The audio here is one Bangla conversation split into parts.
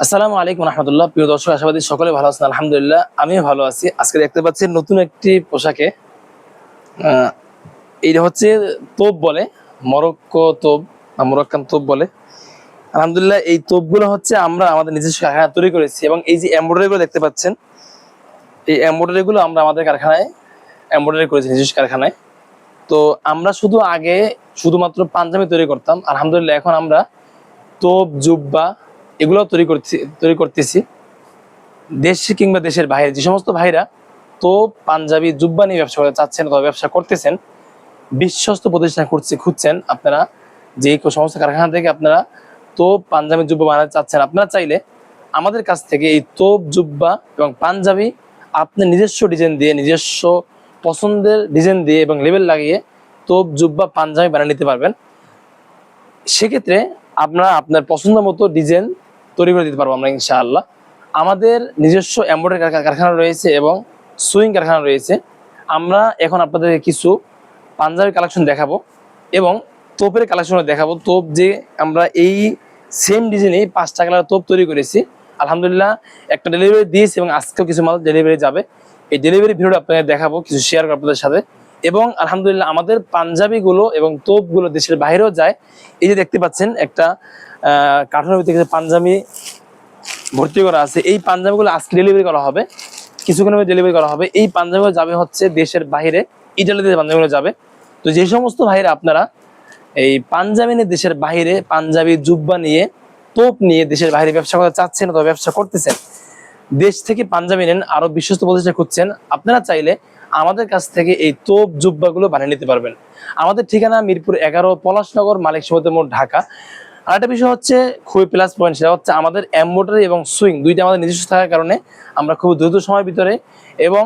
আসসালামু আলাইকুম রহমতুল্লাহ। প্রিয় দর্শক, আশাবাদী সকলে ভালো আছেন। আলহামদুলিল্লাহ, আমিও ভালো আছি। আজকে দেখতে পাচ্ছি নতুন একটি পোশাকে, এইটা হচ্ছে তোপ বলে, মরক্কো তোপ বা মোরাক্কান তোপ বলে। আলহামদুলিল্লাহ, এই তোপগুলো হচ্ছে আমরা আমাদের নিজস্ব কারখানায় তৈরি করেছি এবং এই যে এমব্রয়ডারি গুলো দেখতে পাচ্ছেন, এই এমব্রয়ডারি গুলো আমরা আমাদের কারখানায় এমব্রয়ডারি করেছি, নিজস্ব কারখানায়। তো আমরা আগে শুধুমাত্র পাঞ্জাবি তৈরি করতাম। আলহামদুলিল্লাহ, এখন আমরা তোপ, জুব্বা এগুলো তৈরি করতেছি। দেশে কিংবা দেশের বাইরে যে সমস্ত ভাইরা তোপ, পাঞ্জাবি, জুব্বা নিয়ে ব্যবসা করতে চাচ্ছেন অথবা ব্যবসা করতেছেন, বিশ্বস্ত প্রতিষ্ঠান খুঁজছেন আপনারা, যে সমস্ত কারখানা থেকে আপনারা তোপ, পাঞ্জাবি, জুব্বা বানাতে চাচ্ছেন, আপনারা চাইলে আমাদের কাছ থেকে এই তোপ, জুব্বা এবং পাঞ্জাবি আপনি নিজস্ব ডিজাইন দিয়ে, নিজস্ব পছন্দের ডিজাইন দিয়ে এবং লেবেল লাগিয়ে তোপ, জুব্বা, পাঞ্জাবি বানিয়ে নিতে পারবেন। সেক্ষেত্রে আপনারা আপনার পছন্দ মতো ডিজাইন তৈরি করে দিতে পারবো আমরা ইনশাআল্লাহ। আমাদের নিজস্ব এমব্রয়ডারি কারখানা রয়েছে এবং সুইং কারখানা রয়েছে। আমরা এখন আপনাদের কিছু পাঞ্জাবি কালেকশন দেখাবো এবং তোপের কালেকশনও দেখাবো। তোপ যে আমরা এই সেম ডিজাইনে 5টা কালার তোপ তৈরি করেছি। আলহামদুলিল্লাহ, একটা ডেলিভারি দিয়েছি এবং আজকেও কিছু মাল ডেলিভারি যাবে। এই ডেলিভারি ভিডিওটা আপনাদের দেখাবো, কিছু শেয়ার করবো আপনাদের সাথে। এবং আলহামদুলিল্লাহ, আমাদের পাঞ্জাবিগুলো এবং তোপগুলো দেশের বাইরেও যায়। এই যে দেখতে পাচ্ছেন, একটা কার্টুনের ভিতরে পাঞ্জাবি ভর্তি করা আছে। এই পাঞ্জাবিগুলো আজকে ডেলিভারি করা হবে, কিছুক্ষণের মধ্যে ডেলিভারি করা হবে। এই পাঞ্জাবিগুলো যাবে হচ্ছে দেশের বাইরে, ইটালিতে পাঞ্জাবিগুলো যাবে। তো যে সমস্ত ভাইরা আপনারা এই পাঞ্জাবি নিয়ে দেশের বাইরে, পাঞ্জাবি, জুব্বা নিয়ে, তোপ নিয়ে দেশের বাইরে ব্যবসা করতে চাচ্ছেন অথবা ব্যবসা করতেছেন, দেশ থেকে পাঞ্জাবি নেন, আরো বিশ্বস্ত প্রতিষ্ঠান খুঁজছেন, আপনারা চাইলে আমাদের কাছ থেকে এই তোপ, জুব্বাগুলো বানিয়ে নিতে পারবেন। আমাদের ঠিকানা মিরপুর 11, পলাশনগর, মালিক সমিতি মোড়, ঢাকা। আর একটা বিষয় হচ্ছে খুবই প্লাস পয়েন্ট, সেটা হচ্ছে আমাদের এমব্রয়ডারি এবং সুইং দুইটা আমাদের নিজস্ব থাকার কারণে আমরা খুব দ্রুত সময়ের ভিতরে এবং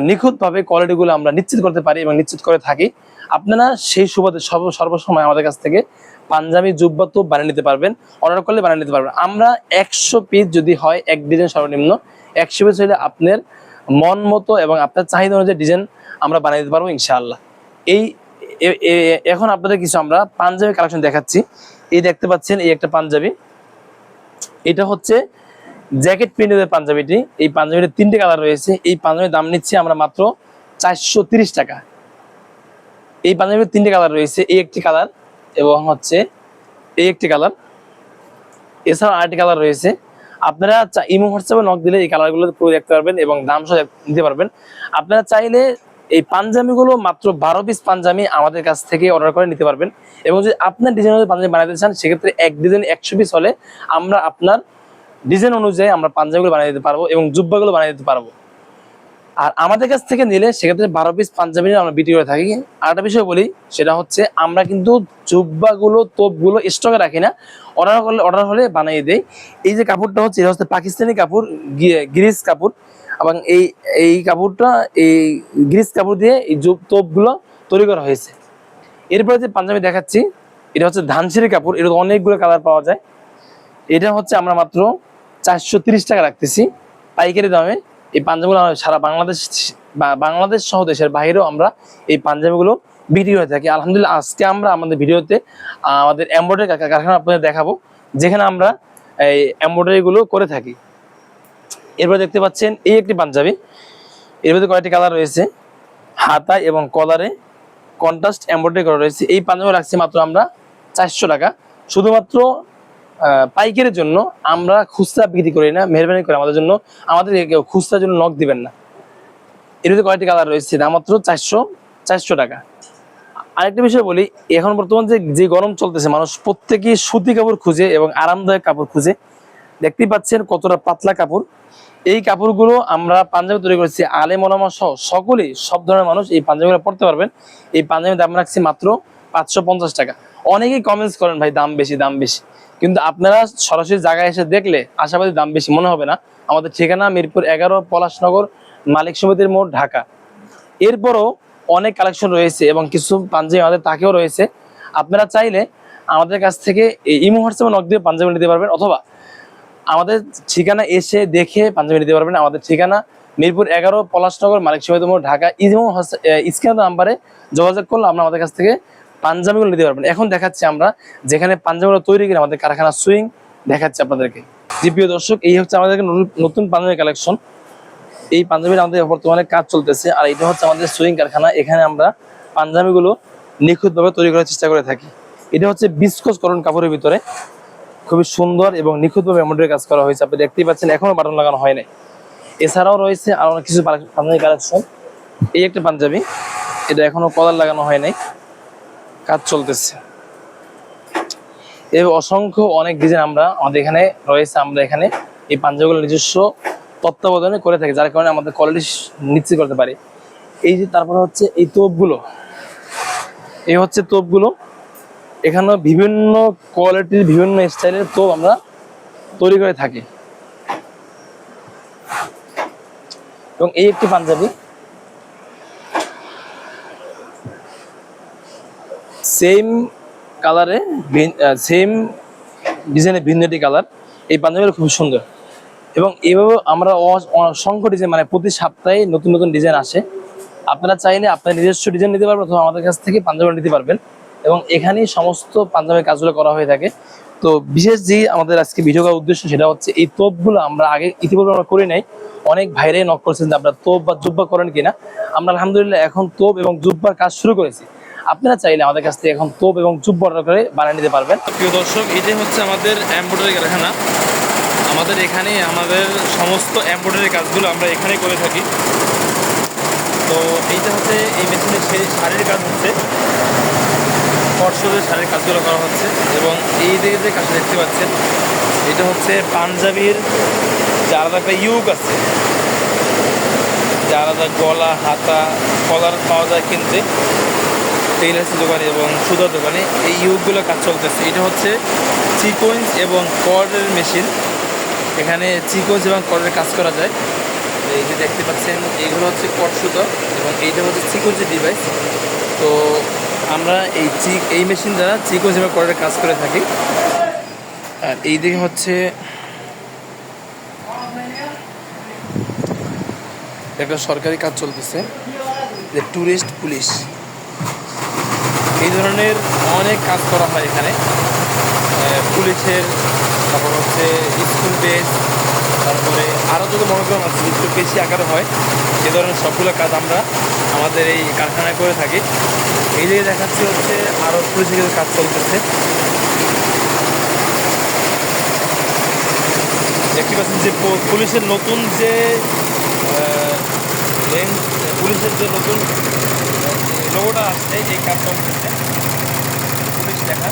নিখুঁতভাবে কোয়ালিটিগুলো আমরা নিশ্চিত করতে পারি এবং নিশ্চিত করে থাকি। আপনারা সেই সুবাদে সর্বসময় আমাদের কাছ থেকে পাঞ্জাবি, জুব্বা, তোপ বানিয়ে নিতে পারবেন। অর্ডার করলে বানিয়ে নিতে পারবেন। আমরা 100 পিস যদি হয়, এক ডিজাইন সর্বনিম্ন 100 পিস হলে আপনার মন মতো এবং আপনার চাহিদা অনুযায়ী ডিজাইন আমরা বানিয়ে দিতে পারবো ইনশাআল্লাহ। এই এখন আপনাদের কিছু আমরা পাঞ্জাবি কালেকশন দেখাচ্ছি। এই দেখতে পাচ্ছেন, এই একটা পাঞ্জাবি, এটা হচ্ছে জ্যাকেট প্রিন্টের পাঞ্জাবিটি। এই পাঞ্জাবিটির 3টে কালার রয়েছে। এই পাঞ্জাবির দাম নিচ্ছি আমরা মাত্র 430 টাকা। এই পাঞ্জাবির 3টে কালার রয়েছে, এই একটি কালার এবং হচ্ছে এই একটি কালার, এছাড়াও আরেকটি কালার রয়েছে। আপনারা ইমো হোয়াটসঅ্যাপে নক দিলে এই কালারগুলো পুরো দেখতে পারবেন এবং দাম সহ নিতে পারবেন। আপনারা চাইলে এই পাঞ্জাবিগুলো মাত্র 12 পিস পাঞ্জাবি আমাদের কাছ থেকে অর্ডার করে নিতে পারবেন। এবং যদি আপনার ডিজাইন অনুযায়ী পাঞ্জাবি বানাতে চান, সেক্ষেত্রে এক ডিজাইন 100 পিস হলে আমরা আপনার ডিজাইন অনুযায়ী আমরা পাঞ্জাবিগুলো বানিয়ে দিতে পারবো এবং জুব্বাগুলো বানিয়ে দিতে পারবো। আর আমাদের কাছ থেকে নিলে সেক্ষেত্রে 12 পিস পাঞ্জাবি আমরা বিক্রি করে থাকি। আর একটা বিষয় বলি, সেটা হচ্ছে আমরা কিন্তু জুব্বাগুলো, তোপগুলো স্টকে রাখি না, অর্ডার হলে বানিয়ে দেই। এই যে কাপড়টা হচ্ছে, এটা হচ্ছে পাকিস্তানি কাপড়, গ্রিস কাপড়। এবং এই কাপড়টা, এই গ্রিস কাপড় দিয়ে এই তোপগুলো তৈরি করা হয়েছে। এরপরে যে পাঞ্জাবি দেখাচ্ছি, এটা হচ্ছে ধানসিরি কাপড়। এটা অনেকগুলো কালার পাওয়া যায়। এটা হচ্ছে আমরা মাত্র 430 টাকা রাখতেছি পাইকারি দামে। এই পাঞ্জাবিগুলো সারা বাংলাদেশ সহ দেশের বাইরেও আমরা এই পাঞ্জাবিগুলো বিক্রি হয়ে থাকি। আলহামদুলিল্লাহ, আজকে আমরা আমাদের ভিডিওতে আমাদের এমব্রয়ডারি কারখানা আপনাদের দেখাবো, যেখানে আমরা এই এমব্রয়ডারি গুলো করে থাকি। এরপর দেখতে পাচ্ছেন, এই একটি পাঞ্জাবি, এর মধ্যে কয়েকটি কালার রয়েছে। হাতায় এবং কলারে কন্ট্রাস্ট এমব্রয়ডারি করা রয়েছে। এই পাঞ্জাবি রাখছি মাত্র আমরা 400 টাকা। শুধুমাত্র পাইকারের জন্য, আমরা খুচরা বিক্রি করি না। মেহরবানি করে আমাদের জন্য, আমাদের কেউ খুচরার জন্য নক দিবেন না। এর মধ্যে কয়েকটি কালার রয়েছে, দাম মাত্র 400 টাকা। আরেকটা বিষয় বলি, এখন বর্তমান যে গরম চলতেছে, মানুষ প্রত্যেকেই সুতি কাপড় খুঁজে এবং আরামদায়ক কাপড় খুঁজে। দেখতেই পাচ্ছেন কতটা পাতলা কাপড়। এই কাপড়গুলো আমরা পাঞ্জাবি তৈরি করেছি। আলেম ওলামা সহ সকলেই, সব ধরনের মানুষ এই পাঞ্জাবিগুলো পড়তে পারবেন। এই পাঞ্জাবির দাম রাখছি মাত্র 550 টাকা। অনেকেই কমেন্টস করেন, ভাই দাম বেশি, দাম বেশি। কিন্তু আপনারা সরাসরি জায়গায় এসে দেখলে আশাবাদী দাম বেশি মনে হবে না। আমাদের ঠিকানা মিরপুর 11, পলাশনগর, মালিক সমিতির মোড়, ঢাকা। এরপরও অনেক কালেকশন রয়েছে এবং কিছু পাঞ্জাবি আমাদের তাকেও রয়েছে। আপনারা চাইলে আমাদের কাছ থেকে ইমো হোয়াটসঅ্যাপে নক দিয়ে পাঞ্জাবি নিতে পারবেন, অথবা আমাদের ঠিকানা এসে দেখে পাঞ্জাবি নিতে পারবেন। আমাদের ঠিকানা মিরপুর 11, পলাশনগর, মালিক সমিতি মোড়, ঢাকা। স্ক্রিনের নাম্বারে যোগাযোগ করলে আমরা আমাদের কাছ থেকে পাঞ্জাবিগুলো নিতে পারবেন। এখন দেখাচ্ছি আমরা যেখানে পাঞ্জাবিগুলো তৈরি করে আমাদের কারখানা সুইং দেখাচ্ছি আপনাদেরকে। জি প্রিয় দর্শক, এই হচ্ছে আমাদের নতুন পাঞ্জাবি কালেকশন। এই পাঞ্জাবির আমাদের বর্তমানে কাজ চলতেছে, আর এটা হচ্ছে আমাদের সুইং কারখানা। এখানে আমরা পাঞ্জাবিগুলো নিখুঁতভাবে তৈরি করার চেষ্টা করে থাকি। এটা হচ্ছে বিস্কোস করণ কাপড়ের ভিতরে খুবই সুন্দর এবং নিখুঁতভাবে এমব্রয়ডারি কাজ করা হয়েছে। আপনি দেখতেই পাচ্ছেন এখনো বাটন লাগানো হয় নাই। এছাড়াও রয়েছে আরো অনেক কিছু পাঞ্জাবি কালেকশন। এই একটা পাঞ্জাবি, এটা এখনো কলার লাগানো হয় নাই, কাজ চলতেছে। এই অসংখ্য অনেক ডিজাইন আমরা আমাদের এখানে রয়েছে। আমরা এখানে এই পাঞ্জাবিগুলো নিজস্ব তত্ত্বাবধানে করে থাকি, যার কারণে আমাদের কোয়ালিটি নিশ্চিত করতে পারি। এই যে তারপরে হচ্ছে এই তোপগুলো, এই হচ্ছে তোপগুলো। এখানে বিভিন্ন কোয়ালিটির বিভিন্ন স্টাইলের তোপ আমরা তৈরি করে থাকি। এবং এই একটি পাঞ্জাবি, সেম কালারে সেম ডিজাইনের ভিন্ন একটি কালার। এই পাঞ্জাবিগুলো খুব সুন্দর এবং এইভাবে আমরা অসংখ্য ডিজাইন, মানে প্রতি সপ্তাহে নতুন নতুন ডিজাইন আসে। আপনারা চাইলে আপনার নিজস্ব ডিজাইন নিতে পারবেন অথবা আমাদের কাছ থেকে পাঞ্জাবি নিতে পারবেন। এবং এখানেই সমস্ত পাঞ্জাবির কাজগুলো করা হয়ে থাকে। তো বিশেষ যে আমাদের আজকে ভিডিও করার উদ্দেশ্য, সেটা হচ্ছে এই তোপগুলো আমরা আগে ইতিপূর্বে আমরা করি নাই। অনেক ভাইরাই নক করেছেন যে আপনারা তোপ বা জুব্বা করেন কিনা। আমরা আলহামদুলিল্লাহ এখন তোপ এবং জুব্বার কাজ শুরু করেছি। আপনারা চাইলে আমাদের কাছ থেকে এখন তোপ এবং জুব্বা অর্ডার করে বানিয়ে নিতে পারবেন। প্রিয় দর্শক, এটাই হচ্ছে আমাদের এমব্রয়ডারি কারখানা। আমাদের এখানে আমাদের সমস্ত এমব্রয়ডারি কাজগুলো আমরা এখানেই করে থাকি। তো এইটা হচ্ছে এই মেশিনের সেই শাড়ির কাজ হচ্ছে, স্পর্শদের শাড়ির কাজগুলো করা হচ্ছে। এবং এই দিকে যে কাজটা দেখতে পাচ্ছেন, এটা হচ্ছে পাঞ্জাবির যে আলাদা একটা ইউক আছে, যে আলাদা গলা হাতা কলার পাওয়া যায় কিনতে টেইলার্স দোকানে এবং সুতার দোকানে। এই ইউকগুলো কাজ চলতেছে। এটা হচ্ছে সিকোয়েন্স এবং কর্ডের মেশিন। এখানে সিকোয়েন্স এবং কর্ডের কাজ করা যায়। এই যে দেখতে পাচ্ছেন, এইগুলো হচ্ছে কট সুতো এবং এইটা হচ্ছে সিকোয়েন্সের ডিভাইস। তো আমরা এই মেশিন দ্বারা সিকোয়েন্স এবং কর্ডের কাজ করে থাকি। আর এই দিকে হচ্ছে একটা সরকারি কাজ চলতেছে, যে ট্যুরিস্ট পুলিশ। এই ধরনের অনেক কাজ করা হয় এখানে পুলিশের। তারপর হচ্ছে স্কুল বেস, তারপরে আরও যত মনোগ্রাম আছে একটু বেশি আকারে হয়, এ ধরনের সবগুলো কাজ আমরা আমাদের এই কারখানায় করে থাকি। এই দিকে দেখাচ্ছি হচ্ছে আরও পুলিশের কাজ চলতেছে। দেখতে পাচ্ছেন যে পুলিশের নতুন যে পুলিশের যে নতুন লোগোটা আসছে, এই কাজ চলতেছে পুলিশ দেখা।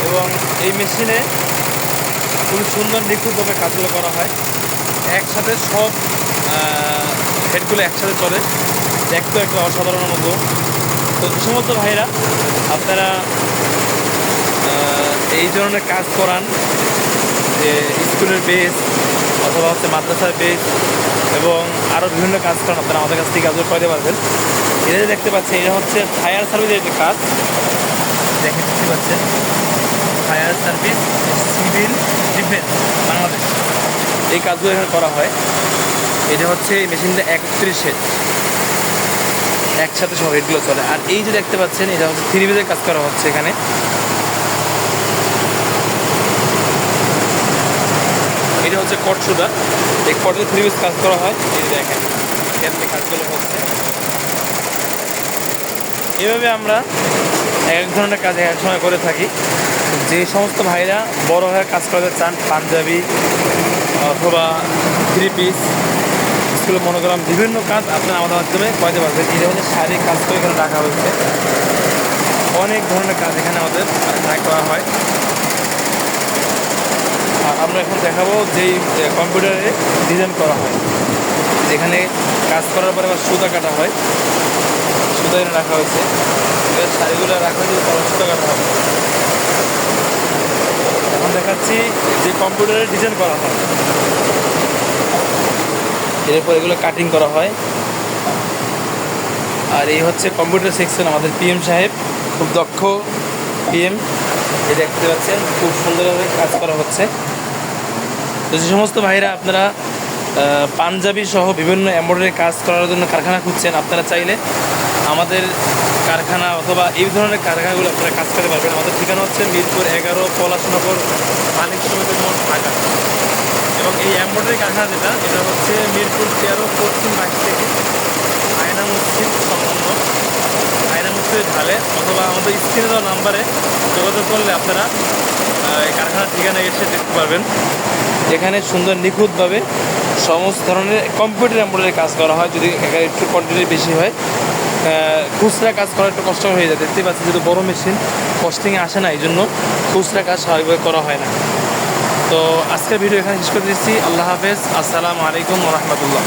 এবং এই মেশিনে খুব সুন্দর নিখুঁতভাবে কাজগুলো করা হয়। একসাথে সব হেডগুলো একসাথে চলে, দেখতে একটা অসাধারণ মতো। তো যে সমস্ত ভাইরা আপনারা এই ধরনের কাজ করান, যে স্কুলের বেস অথবা হচ্ছে মাদ্রাসার বেস এবং আরও বিভিন্ন কাজ করেন, আপনারা আমাদের কাছ থেকে কাজগুলো করতে পারবেন। এটা যে দেখতে পাচ্ছেন, এটা হচ্ছে ফায়ার সার্ভিসের একটি কাজ। দেখতে পাচ্ছেন fire service civil defence Bangladesh, এই কাজগুলো এখানে করা হয়। এটা হচ্ছে এই মেশিনটা 31 হেড, একসাথে সব হেডগুলো চলে। আর এই যে দেখতে পাচ্ছেন, এটা হচ্ছে 3 পিসের কাজ করা হচ্ছে এখানে। এটা হচ্ছে কট সুতা, এই কটে 3 পিস কাজ করা হয়। এই দেখেন এখানে কাজগুলো হচ্ছে। এভাবে আমরা এক ধরনের কাজ এক সময় করে থাকি। যে সমস্ত ভাইরা বড় হয়ে কাজ করতে চান, পাঞ্জাবি অথবা 3 পিস, স্কুলের মনোগ্রাম, বিভিন্ন কাজ আপনারা আমাদের মাধ্যমে করতে পারবেন। এই ধরনের শারীরিক কাজ করে এখানে রাখা হয়েছে। অনেক ধরনের কাজ এখানে আমাদের করা হয়। আর আমরা এখন দেখাবো যেই কম্পিউটারে ডিজাইন করা হয়, যেখানে কাজ করার পরে আবার সুতা কাটা হয়। সুতা এখানে রাখা হয়েছে, শাড়িগুলো রাখা হয়েছে, পরে সুতা কাটা হবে। এখন দেখাচ্ছি যে কম্পিউটারে ডিজাইন করা হয়, এরপর এগুলো কাটিং করা হয়। আর এই হচ্ছে কম্পিউটার সেকশন, আমাদের পিএম সাহেব খুব দক্ষ পিএম। এই দেখতে পাচ্ছেন খুব সুন্দরভাবে কাজ করা হচ্ছে। তো যে সমস্ত ভাইরা আপনারা পাঞ্জাবি সহ বিভিন্ন এমব্রয়ডারি কাজ করার জন্য কারখানা খুঁজছেন, আপনারা চাইলে আমাদের কারখানা অথবা এই ধরনের কারখানাগুলো আপনারা কাজ করতে পারবেন। আমাদের ঠিকানা হচ্ছে মিরপুর 11 পলাশনগর মানিক সমিতির মোড়, ঢাকা। এবং এই এমব্রয়ডারি কারখানা যেটা এটা হচ্ছে মিরপুর 13 পশ্চিম 22 থেকে আয়না মসজিদ সংলগ্ন, আয়না মসজিদের ঢালে, অথবা আমাদের স্ক্রিনে দেওয়া নাম্বারে যোগাযোগ করলে আপনারা এই কারখানার ঠিকানায় এসে দেখতে পারবেন। এখানে সুন্দর নিখুঁতভাবে সমস্ত ধরনের কম্পিউটার এমব্রয়ডারি কাজ করা হয়। যদি এখানে একটু কোয়ান্টিটি বেশি হয়, খুচরা কাজ করা একটু কষ্ট হয়ে যায়। দেখতে পাচ্ছি যেহেতু বড়ো মেশিন কস্টিংয়ে আসে না, এই জন্য খুচরা কাজ স্বাভাবিকভাবে করা হয় না। তো আজকের ভিডিও এখানে শেষ করে দিচ্ছি। আল্লাহ হাফেজ, আসসালামু আলাইকুম ওয়া রাহমাতুল্লাহ।